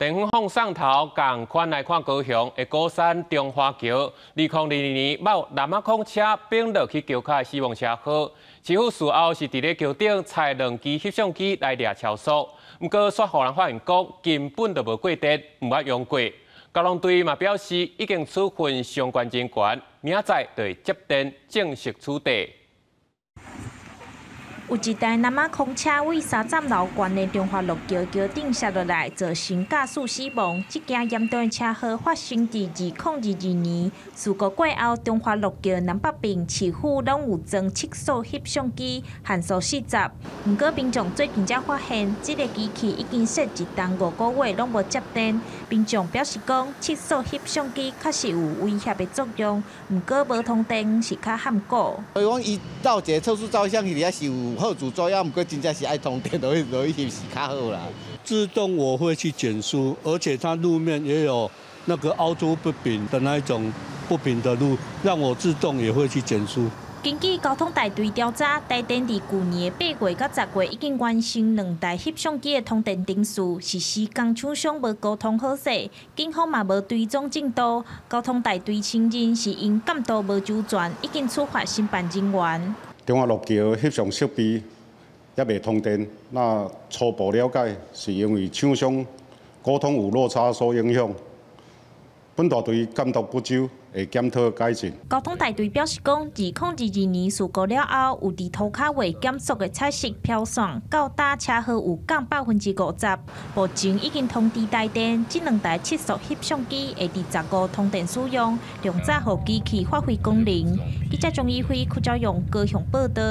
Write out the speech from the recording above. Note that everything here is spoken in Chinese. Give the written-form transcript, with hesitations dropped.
电风风上头，共款来看高雄的高山中华桥，2022年某南马空车并落去桥下死亡车祸，事发事后是伫咧桥顶采2支翕相机来掠超速，不过说互人法院讲根本就无过电，唔捌用过。交通队嘛表示已经处分相关人员，明仔就会接电正式处理。 有一台南马空车为3站楼悬的中华路桥桥顶摔落来，造成驾驶死亡。这件严重的车祸发生伫2022年。事故过后，中华路桥南北边市府拢有装测速翕相机，限速40。不过，民众最近才发现，这个机器已经设一档5个月拢无接电。民众表示讲，测速翕相机确实有威胁的作用，不过无通电是较罕过。所以讲，伊到一个测速照相机底下是有 后主作用，不过真正是爱通电，容易是较好啦。自动我会去减速，而且它路面也有那个凹凸不平的那一种不平的路，让我自动也会去减速。根据交通大队调查，台电伫去年的8月到10月已经完成2台翕相机的通电程序，实施工厂商无沟通好势，警方嘛无追踪进度。交通大队承认是因监督无周全，已经处罚申办人员。 中华路桥翕相设备也未通电，那初步了解是因为厂商沟通有落差所影响。本大队监督不周，会检讨改进。交通大队表示讲，2022年事故了后，有伫涂骹未减速的测试飘散，到达车祸有降50%。目前已经通知台电，这2台测速翕相机会伫15通电使用，量早互机器发挥功能。记者钟义辉、邱昭勇高雄报道。